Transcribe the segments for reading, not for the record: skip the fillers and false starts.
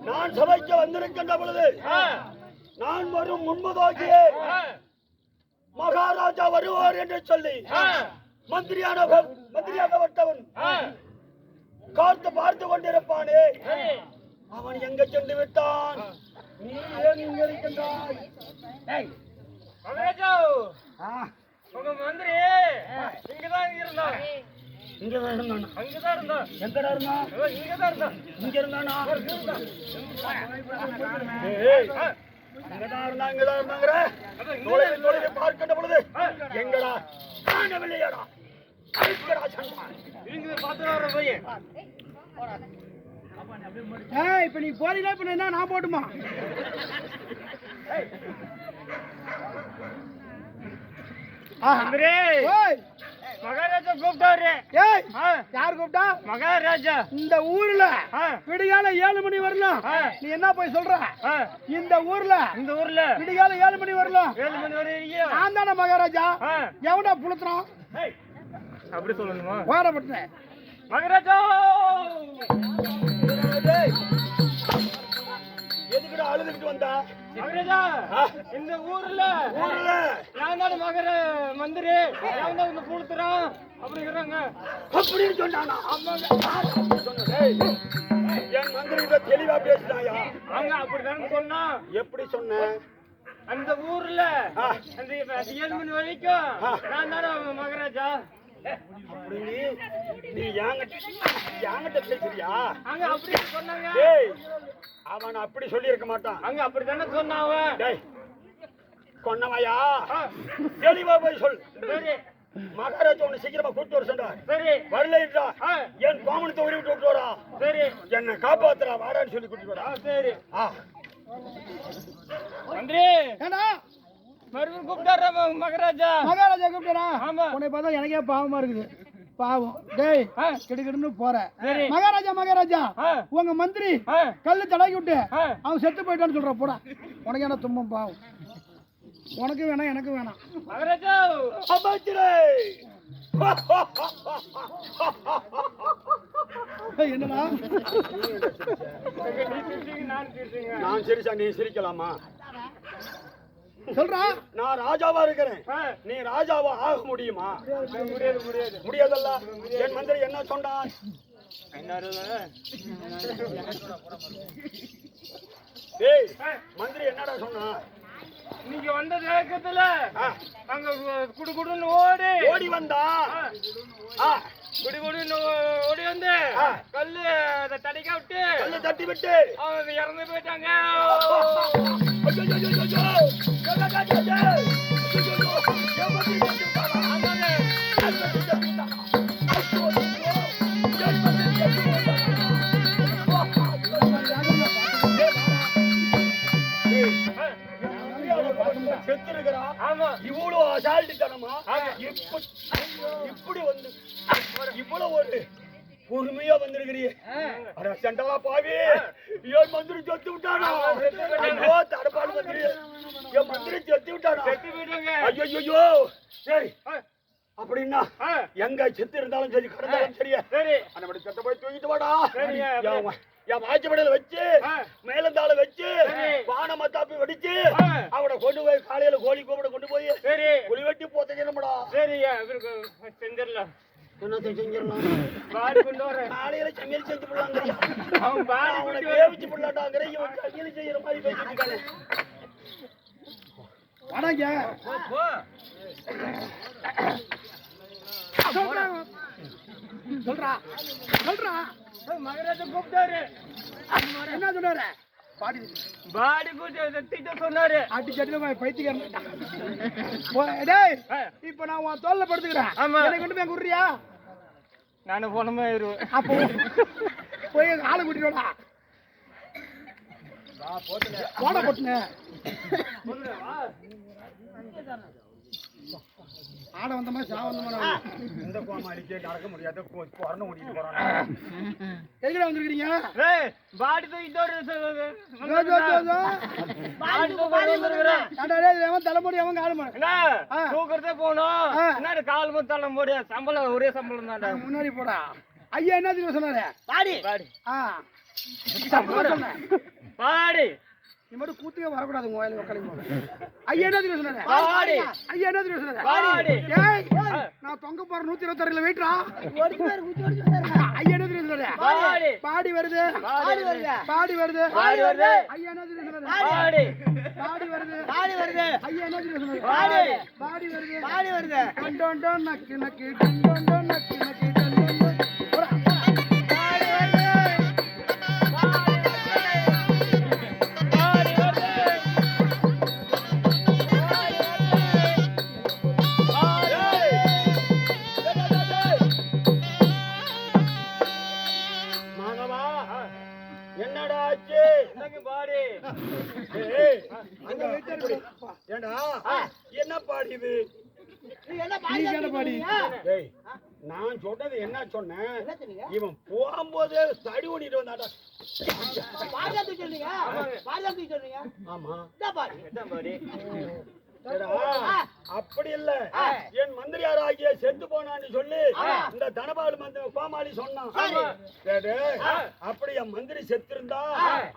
நான் சபைக்கு வந்திருக்கின்ற பொழுது நான் வரும் முன்பதாகியே மகாராஜா வருவார் என்று சொல்லி மந்திரியாகப்பட்டவன் காத்து பார்த்து கொண்டிருப்பானே, அவன் எங்க சென்று விட்டான்? நீ ஏன் இங்க இருக்கின்றாய்? மந்திரி இங்கதான் இருந்தான். இங்கதான் இருந்தான். அங்கதான் இருந்தான். எங்கடா இருந்தான்? இங்கதான் இருந்தான். இங்க இருந்தானா? பார்க்கின்ற பொழுது எங்கடா காணவில்லையாடா? இப்ப நீ போறீங்களா? இப்ப என்ன நான் போட்டுமா? மகாராஜா கூப்பிட்டாரு. யார் கூப்பிட்டா? மகாராஜா. இந்த ஊர்ல விடிகால 7 மணி வரலாம். நீ என்ன போய் சொல்ற? இந்த ஊர்ல விடிகால 7 மணி வரலாம். 7 மணி வரைக்கும் நான் தானே மகாராஜா. எவனா புளுத்துறான்? அப்படி சொல்லணுமா? வாரப்பட்ட மகாராஜா எதுக்குடா அழுதுகிட்டு வந்தா? மகாராஜா இந்த ஊர்ல நான் தான் மந்திரி நான் புளுத்துறான் அப்படிங்கிறாங்க. அப்படின்னு சொன்னானா? என் மந்திரி தெளிவா பேசினாயா? அங்க அப்படிதானே சொன்னா. எப்படி சொன்ன? அந்த ஊர்ல அந்த 7 மணி வரைக்கும் நான் தானே மகாராஜா. நீ யாங்கிட்ட பேசுறியா? அங்க அப்படி சொன்னாங்க. அவன் அப்படி சொல்லி இருக்க மாட்டான். அங்க அப்படித்தானே சொன்னாவ. கொன்னவையா? தெளிவா போய் சொல். சரி மகாராஜா உன்னை சீக்கிரமா கூப்பிட்டு வர சொன்னார். சரி வரலைன்றா என் கோமணத்தை உரி விட்டு வரா. சரி என்னை காப்பாத்துறா வாடான்னு சொல்லி கூட்டிட்டு வரா. சரி மந்திரி மறுபடியும் கூப்பிட்டாரா மகாராஜா? மகாராஜா கூப்பிட்டாரா? ஆமா. உன்னை பார்த்தா எனக்கே பாவமா இருக்குது. பாவம். டேய் கிடுகிடுன்னு போற. மகாராஜா உங்க மந்திரி கல்லு தடக்கி விட்டு அவன் செத்து போயிட்டான்னு சொல்ற. போடா, உனக்கு என்ன துன்பம்? பாவம். உனக்கு வேணாம் எனக்கு வேணாம். மகாராஜா என்னடா நான் சிரிச்சா நீ சிரிக்கலாமா? சொல்றா. நான் ராஜாவா இருக்கிறேன், நீ ராஜாவா ஆக முடியுமா? முடியாதல்ல. என் மந்திரி என்ன சொன்னான்? மந்திரி என்னடா சொன்னா? நீங்க வந்த வேகத்துல அங்க குடுகுடுன்னு ஓடி வந்தா குடுகுடுன்னு ஓடி வந்து கல்லு தட்டி விட்டு அவங்க இறந்து போயிட்டாங்க. இவ்வளவு அசால்ட்டுத்தனமா இப்படி வந்து இவ்வளவு ஒரு பொறுமையா வந்திருக்கிறீ. செண்டலா பாவி, என் மந்திரி செத்து விட்டானா? தடப்பாடு மந்திரி, என் மந்திரி செத்து விட்டானா? ஐயோ சரி, அப்படின்னா எங்க செத்து இருந்தாலும் சரி கடந்தாலும் சரியா அந்த செத்த போய் தூக்கிட்டு வாடா. என் வாய்ச்சப்படையில வச்சு மேலந்தாள வச்சு வான மத்தாப்பி வெடிச்சு அவனை கொண்டு போய் காலையில கோழி கோபட கொண்டு போய் குழி வெட்டி போத்தா. சரி செஞ்சிடலாம். என்னத்தை செஞ்சிடலாம் பாடி கொண்டு வர காலையில சமையல் செஞ்சு போடலாங்கிறியா அவன் பாடி அவனை கொண்டு வேவிச்சு போடலாட்டாங்கிற இவன் சமையல் செய்யற மாதிரி பேசிட்டு இருக்கானே வாடாங்க போ சொல்றா சொல்றா மகராஜா கூப்பிட்டாரு என்ன சொன்னாரு பாடி பாடி கூட்டி திட்ட சொன்னாரு ஆட்டி சட்டி பைத்திக்கிறேன் டேய் இப்ப நான் உன் தோல்ல படுத்துக்கிறேன் ஆமா. எனக்கு கொண்டு போய் குடுறியா நானும் போனமா இருவேன் அப்போ போய் ஆளை கூட்டிட்டு போட போட்டுங்க ஆட வந்த மாதிரி சா வந்த மாதிரி இந்த கோமாளிக்கே நடக்க முடியாத குறன்னு ஓட்டிட்டு போறான் எங்கடா வந்திருக்கீங்க ஏய் பாடி தூக்கிட்டோரு தலைமுடி அவன் காலமா என்ன தூக்குறதே போகணும் என்ன கால் மொத்தம் தள்ள முடியாது சம்பளம் ஒரே சம்பளம் தான்டா முன்னாடி போடா ஐயா என்ன தெரியும் சொன்னாரு பாடி பாடி சொன்னேன் பாடி நீ மட்டும் கூத்துக்கே வரக்கூடாது உங்க வயலுக்கு உட்காந்து ஐயா என்ன தெரியும் சொன்னாரு பாடி ஐயா என்ன தெரியும் சொன்னாரு பாடி ஏய் நான் தொங்க போற 126 வெயிட்ரா ஐயா என்ன தெரியும் சொன்னாரு பாடி பாடி வருது பாடி வருது பாடி வருது பாடி வருது ஐயா என்ன தெரியும் சொன்னாரு பாடி பாடி வருது பாடி வருது ஐயா என்ன தெரியும் சொன்னாரு பாடி பாடி வருது பாடி வருது டொண்டோ நக்கு நக்கு டொண்டோ நக்கு நக்கு டொண்டோ போடா பாடி வருது பாடி வருது மாதவா என்னடா ஆச்சு பாடி ஏய், அங்க வச்சிரு. ஏண்டா என்ன பாடி இது நீ என்ன பாடி ஏய் நான் சொன்னது என்ன சொன்னேன் இவன் போகும்போதே தடி ஓடிட்டு வந்தாடா ஆமா பாடி ஏடா, அப்படி இல்ல என் மந்திரியார் ஆகிய செத்து போனான்னு சொல்லி இந்த தனபால் மந்திரி கோமாளி சொன்னான் கேடு, அப்படி என் மந்திரி செத்திருந்தா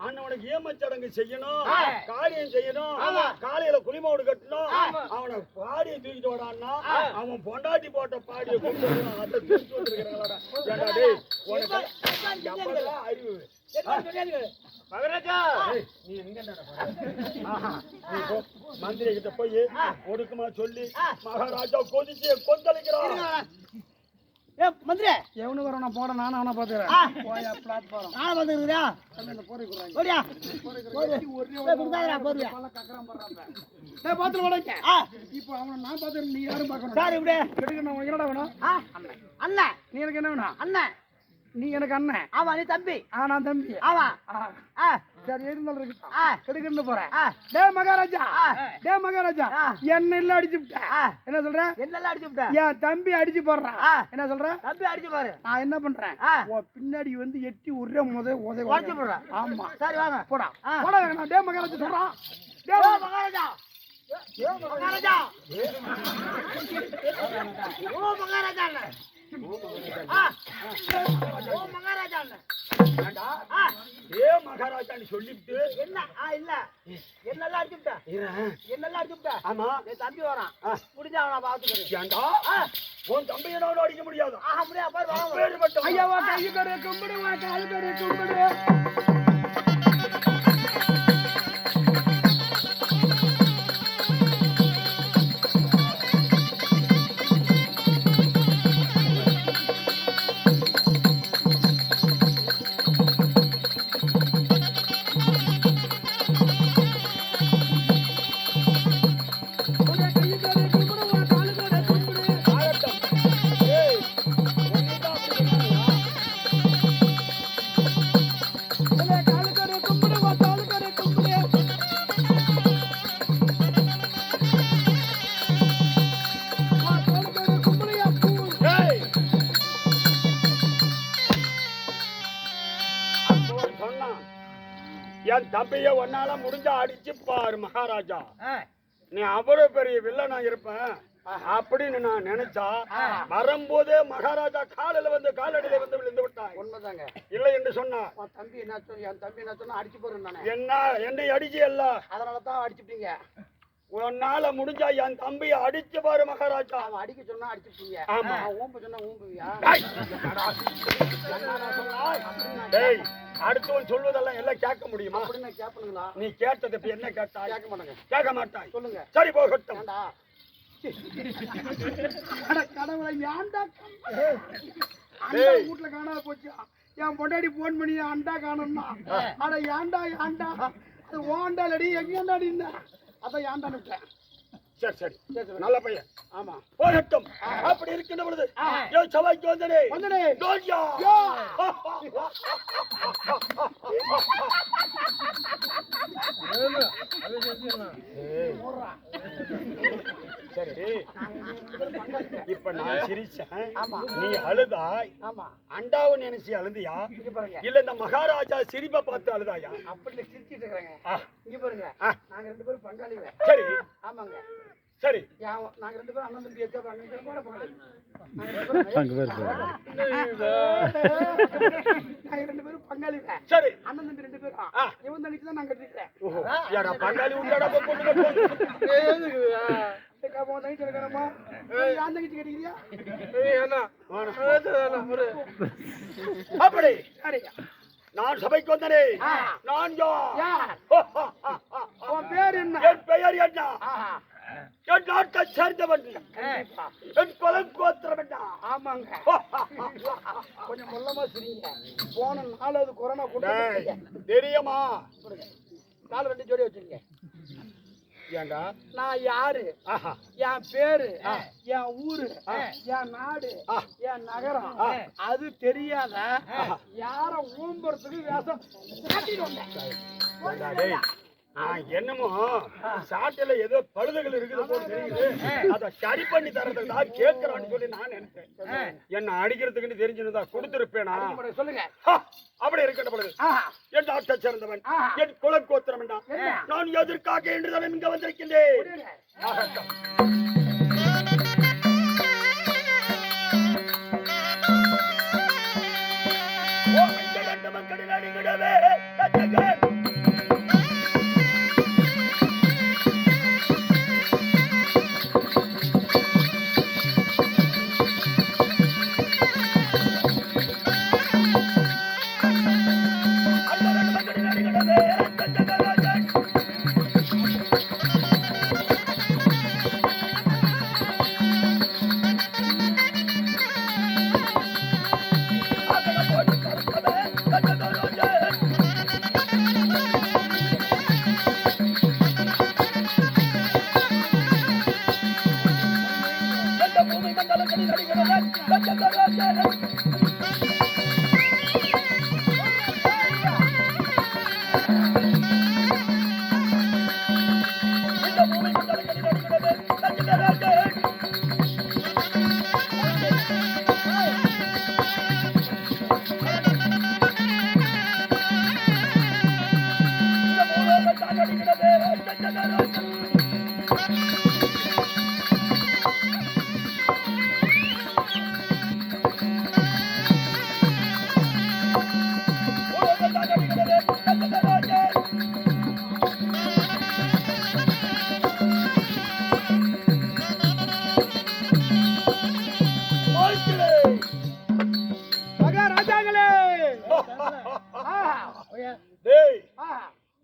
அண்ணனுக்கு ஏமச்சடங்கு செய்யணும் காரியம் செய்யணும் காலையில குளிமோடு கட்டணும் அவனை பாடியை தூக்கிட்டு வரான்னா அவன் பொண்டாட்டி போட்ட பாடியை கொண்டு வருவான். அதை தூக்கிட்டு வந்துருக்கிறாங்களா ஏண்டா டேய், உனக்கு எப்பதான் அறிவு மகராஜா நீ எங்க நீ போ மந்திரி கிட்ட போய் ஒடுக்குமா சொல்லி மகாராஜா கொதிச்சு கொந்தளிக்கிறான் மந்திரி எவனுக்கு வர நான் போட நானும் அவனை பாத்துக்கிறேன் போயா பிளாட்ஃபார்ம் நானும் பாத்துக்கிறா அந்த போறி குறாங்க ஓடியா போறி குடுதாடா போறியா பல்ல கக்கறான் பண்றாங்க டேய் பாத்து ஓடங்க இப்போ அவனை நான் பாத்துறேன் நீ யாரும் பார்க்கணும் சார் இப்படி கெடுக்க நான் என்னடா வேணும் அண்ணன் நீ எனக்கு என்ன வேணும் அண்ணன் நீ எனக்கு அண்ணன் ஆமா நீ தம்பி நான் தம்பி ஆமா சரி இருந்தாலும் இருக்கு கெடுக்கன்னு போறேன் டேய் மகாராஜா என்ன இல்ல அடிச்சு விட்ட என்ன சொல்ற என்னெல்லாம் அடிச்சு விட்ட என் தம்பி அடிச்சு போடுறான் என்ன சொல்ற தம்பி அடிச்சு பாரு நான் என்ன பண்றேன் பின்னாடி வந்து எட்டி உருற உதவி போடுறேன் ஆமா சரி வாங்க போடா போடா நான் டேய் மகாராஜா சொல்றான் டேய் மகாராஜா மகாராஜா ஓ மகாராஜா மகாராஜான்னு சொல்லிட்டு என்ன இல்ல என்னெல்லாம் அடிச்சுட்டா என்னெல்லாம் அடிச்சுட்டா ஆமா என் தம்பி வரான் முடிஞ்சா அவனை பாத்துக்கிறேன் ஏண்டா உன் தம்பி என்ன அடிக்க முடியாது முடியா பாரு ஐயா வா கை கரு கும்பிடு வா கால் கரு கும்பிடு என் தம்பிய ஒன்னால முடிஞ்ச அடிச்சு பாரு மகாராஜா நீ அவ்வளவு பெரிய வில்லனா இருப்பேன் அப்படின்னு நான் நினைச்சா வரும்போதே மகாராஜா காலில வந்து காலடியில வந்து விழுந்து விட்டான் உண்மைதாங்க இல்லை என்று சொன்னா தம்பி என்ன என் தம்பி என்ன சொன்னா அடிச்சு போறேன் நானே என்ன என்னை அடிச்சு இல்ல அதனாலதான் அடிச்சுட்டீங்க உன்னால முடிஞ்சா என் தம்பியை அடிச்சு பாரு மகாராஜா. அவன் அடிக்க சொன்னா அடிச்சுப்பீங்க. ஆமா. அவன் ஊம்ப சொன்னா ஊம்புவியா? டேய், அடுத்தவன் சொல்வதெல்லாம் எல்லாம் கேட்க முடியுமா? அப்படின்னு கேட்பணுங்களா? நீ கேட்டது இப்ப என்ன கேட்டாய்? கேட்க மாட்டேங்க. கேட்க மாட்டாய். சொல்லுங்க. சரி போகட்டும். ஏண்டா? அட கடவுளை, ஏன்டா அண்டா வீட்டுல காணாத போச்சு. என் பொண்டாடி போன் பண்ணி அண்டா காணோம்னா, அட ஏன்டா ஏன்டா அது ஓண்டாலடி எங்கேண்டாடி இருந்தா அதான் ஏன்டான்னு விட்டேன். சரி சரி நல்ல பையன். ஆமா போகட்டும். அப்படி இருக்கின்ற பொழுது ஏன் சபைக்கு வந்தனே? வந்தனே. தோல்யா. சரி, இப்ப நான் சிரிச்சேன், நீ அழுதாய். ஆமா அண்டாவை நினைச்சு அழுந்தியா இங்க பாருங்க. இல்ல இந்த மகாராஜா சிரிப்பை பார்த்து அழுதாயா? அப்படி சிரிச்சிட்டு இருக்கிறாங்க. ஆ, இங்க பாருங்க, நாங்க 2 பேரும் பங்காளிங்க. சரி ஆமாங்க. சரி. நாங்க 2 பேரும் அண்ணன் தம்பி எச்சா பங்காளி. நாங்க 2 பேரும் பங்காளிங்க. சரி. அண்ணன் தம்பி 2 பேரும். இவன் தண்ணிக்கு தான் நான் கட்டிக்கிறேன். ஓஹோ, ஏடா பங்காளி உண்டடா பொண்ணு கட்டுவாங்க. அப்படி நான் சபைக்கு வந்தனே. நான் யார்? உன் பேர் என்ன? என் பெயர் என்ன? என் நாட்டை சேர்ந்தவன். என் குலம் கோத்திரம் என்ன? ஆமாங்க. கொஞ்சம் மொல்லமா சிரிங்க. போன 4வது கொரோனா கூட தெரியுமா? கால 2 ஜோடி வச்சிருங்க. ஏண்டா நான் யாரு, என் பேரு, என் ஊரு, என் நாடு, என் நகரம் அது தெரியாத யார ஊம்புறதுக்கு வேஷம் காட்டிட்டு வந்தேன். என்னமோ சாட்டில ஏதோ பழுதுகள் இருக்குது போல தெரியுது. அத சரி பண்ணி தரதுக்கு தான் கேட்கறான்னு சொல்லி நான் நினைச்சேன். என்ன அடிக்கிறதுக்குன்னு தெரிஞ்சிருந்தா கொடுத்திருப்பேனா? சொல்லுங்க. அப்படி இருக்கின்ற பொழுது என் நாட்டை சேர்ந்தவன், என் குலக்கோத்திரம் என்ன, நான் எதற்காக என்றுதான் இங்க வந்திருக்கின்றேன். மக்களின் அடிக்கிடவே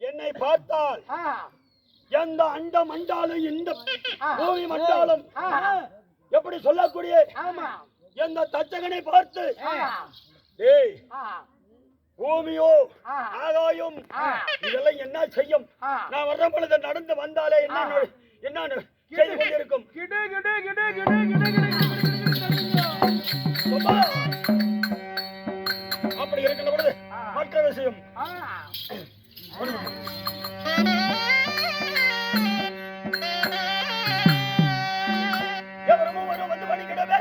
என்னை பார்த்தால் எந்த அண்ட மண்டாலும் இந்த பூமி மண்டாலும் எப்படி சொல்லக்கூடிய எந்த தச்சகனை பார்த்து பூமியோ ஆகாயம் இதெல்லாம் என்ன செய்யும்? நான் வர்ற பொழுது நடந்து வந்தாலே என்ன செய்து கொண்டிருக்கும்? அப்படி இருக்கின்ற பொழுது மற்ற விஷயம் எவரும் வந்து படிக்கிடவே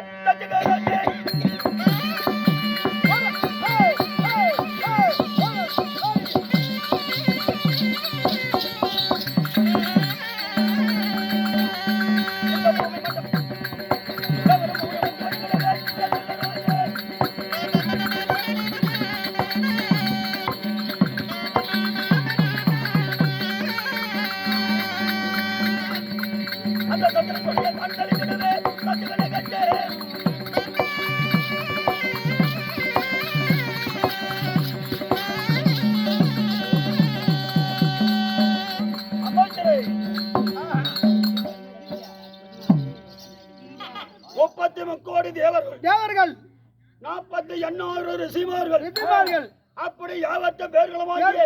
கண்டளிக்கவே கட்டுகளை கட்டே அமைச்சரே 30 கோடி தேவர்கள் 48 ரிஷிமார்கள் அப்படி யாவற்ற பேர்களுமாகிய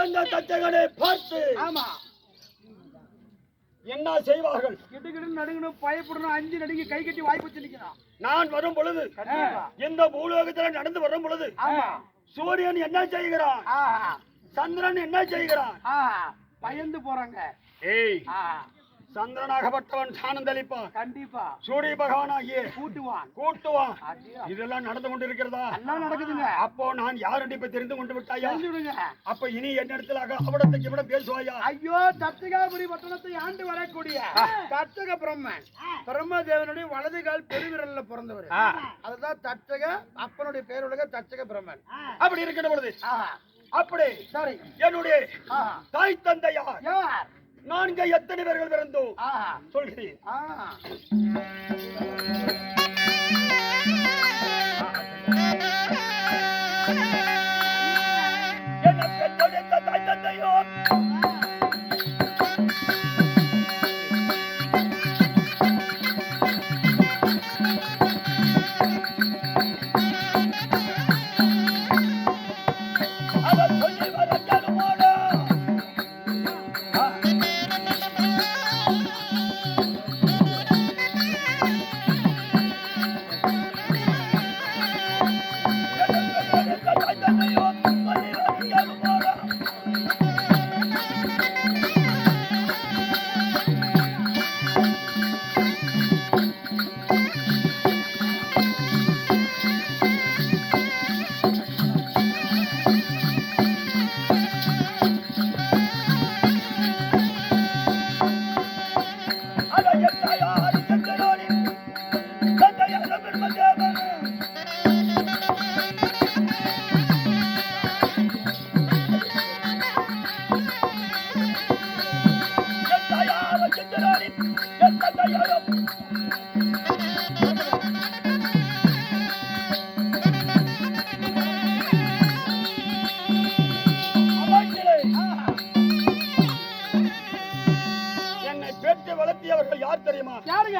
எந்த தச்சகனை பார்த்து என்ன செய்வார்கள்? கிட்டுக்கிட்டு நடுங்கணும், பயப்படணும், அஞ்சு நடுங்கி கை கட்டி வாய்ப்பு நிற்கிறான். நான் வரும் பொழுது இந்த பூலோகத்தில் நடந்து வரும் பொழுது சூரியன் என்ன செய்கிறான், சந்திரன் என்ன செய்கிறான்? பயந்து போறாங்க. ஏய், சந்திரனாகப்பட்டவன் சானந்தளிப்பான், கண்டிப்பா சூரிய பகவானாகிய கூட்டுவான். இதெல்லாம் நடந்து கொண்டிருக்கிறதா? எல்லாம் நடக்குதுங்க. அப்போ நான் யாருடைய இப்ப தெரிந்து கொண்டு விட்டாயா? அப்ப இனி என்னிடத்திலாக அவடத்துக்கு இவட பேசுவாயா? ஐயோ, தட்சகாபுரி பட்டணத்தை ஆண்டு வரக்கூடிய தட்சக பிரம்மன், பிரம்மதேவனுடைய வலது கால் பெருவிரல்ல பிறந்தவர். அதுதான் தட்சக, அப்பனுடைய பேருலக தட்சக பிரம்மன். அப்படி இருக்கிற பொழுது அப்படி சரி, என்னுடைய தாய் தந்தையார் யார்? நான்கு எத்தனை பேர்கள் பிறந்தோம் சொல்கிறேன். என்ன பெற்றெடுத்த தாய் தந்தையோ அவர் சொல்லி வர ஜனமோட வளர்த்தியவர்கள் யார் தெரியுமா? யாருங்க?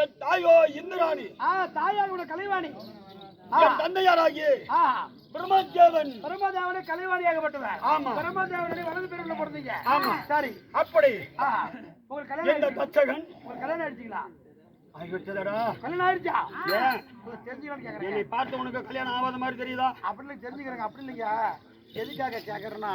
என் தாயோ இந்திராணி. தாயாரோட கலைவாணி. என் தந்தையாராகிய பிரம்மதேவன். பிரம்மதேவனை கலைவாணியாகப்பட்டவர். ஆமா. பிரம்மதேவனுடைய வலது பேருல பிறந்தீங்க. ஆமா. சரி. அப்படி உங்க கல்யாணம் இந்த தச்சகன் உங்க கல்யாணம் ஆயிடுச்சுங்களா? ஆயிடுச்சடா. கல்யாணம் ஆயிடுச்சா? ஏன் தெரிஞ்சுக்கணும் கேக்குறேன். என்னை பார்த்து உனக்கு கல்யாணம் ஆகாத மாதிரி தெரியுதா? அப்படி தெரிஞ்சுக்கிறேங்க. அப்படி இல்லைங்க. எதுக்காக கேக்குறேன்னா,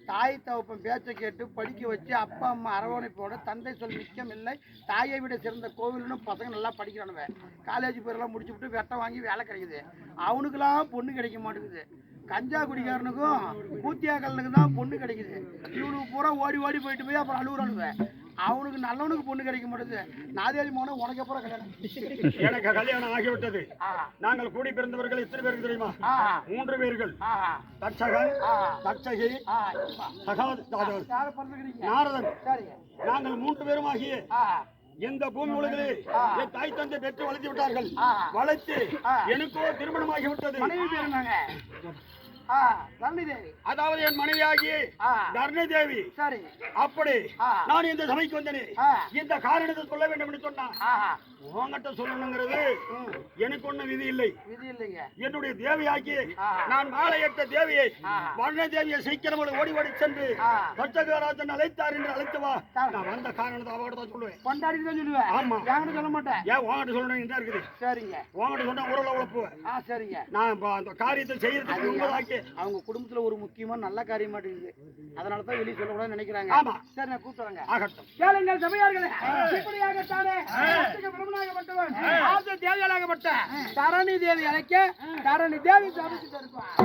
தாய் தகப்பன் பேச்சை கேட்டு படிக்க வச்சு அப்பா அம்மா அரவணைப்போட தந்தை சொல் மிச்சம் இல்லை, தாயை விட சிறந்த கோவில்னு பசங்க நல்லா படிக்கிறானுவ. காலேஜ் பேரெல்லாம் முடிச்சு விட்டு வெட்டை வாங்கி வேலை கிடைக்குது. அவனுக்கெல்லாம் பொண்ணு கிடைக்க மாட்டேங்குது. கஞ்சா குடிக்காரனுக்கும் கூத்தியாக்கல்னுக்கு தான் பொண்ணு கிடைக்குது. இவனுக்கு பூரா ஓடி ஓடி போயிட்டு போய் அப்புறம் அழுகுறானுவ. அவனுக்கு நல்லவனுக்கு பொண்ணு கிடைக்க மாட்டேது. நாதேவி மோன உனக்கு அப்புறம் கல்யாணம். எனக்கு கல்யாணம் ஆகிவிட்டது. நாங்கள் கூடி பிறந்தவர்கள் எத்தனை பேருக்கு தெரியுமா? 3 பேர்கள். தட்சகன், தட்சகி, நாரதன். நாங்கள் 3 பேரும் ஆகிய இந்த பூமி உலகிலே என் தாய் தந்தை பெற்று வளர்த்து விட்டார்கள். வளர்த்து எனக்கோ திருமணமாகி விட்டது. அதாவது என் மனைவியாகி தர்ண தேவி. சரி. அப்படி நான் இந்த சபைக்கு வந்தேனே, இந்த காரணத்தை சொல்ல வேண்டும் என்று சொன்னா உங்ககிட்ட சொல்லணுங்கிறது எனக்கு ஒண்ணும் விதி இல்லை. என்னுடைய தேவியாகி நான் மாலையிட்ட தேவியை வர்ண தேவியை சீக்கிரம் ஓடி ஓடி சென்று பச்சகராஜன் அழைத்தார் என்று அழைத்து வா. நான் வந்த காரணத்தை அவகிட்ட தான் சொல்லுவேன். கொண்டாடி தான் சொல்லுவேன். ஆமா. என்கிட்ட சொல்ல மாட்டேன். ஏன் உங்ககிட்ட சொல்லணும் என்ன இருக்குது? சரிங்க. உங்ககிட்ட சொன்னா உரல உழப்புவேன். சரிங்க. நான் அந்த காரியத்தை செய்யறதுக்கு உண்மைதாக்கி அவங்க குடும்பத்துல ஒரு முக்கியமான நல்ல காரியம் மாட்டேங்குது. அதனாலதான் வெளியே சொல்லக்கூடாது நினைக்கிறாங்க. ஆமா. சரி, நான் கூப்பிட்டுறேங்க. ஆகட்டும். கேளுங்கள் சபையார்களே, இப்படியாகத்தானே பிரம்மனாகப்பட்டவன் ஆசை தேவியாகப்பட்ட தரணி தேவி அழைக்க தரணி தேவி சபைக்கு